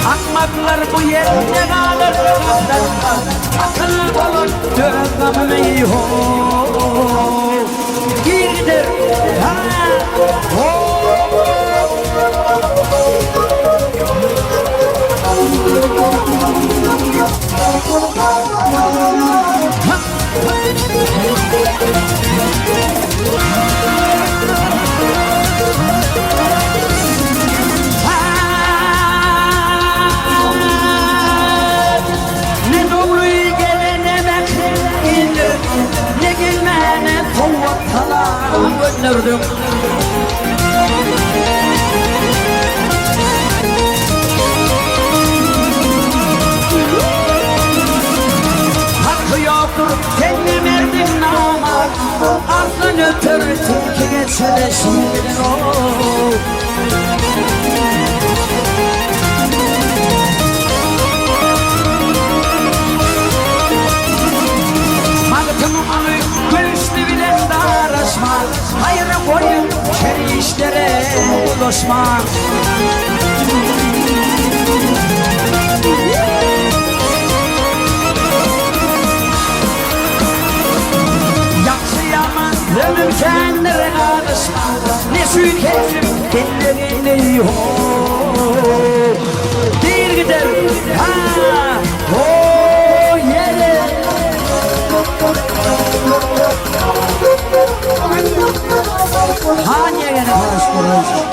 Akmaklar bu yerde kalır akıl olur dövmem meyho gider ha Öldürdüm. Hakkı yoktur kendim erdim namar Arslan ötür tilki geçsene şimdi Mağıtımı alıp görüştü bile daraşma Hayır koyun şer işlere bulaşma Yakşı yaman ölüm kendine karışma Ne sükerim kendine yok Bir gider ha o yere Haniye gene konuşturur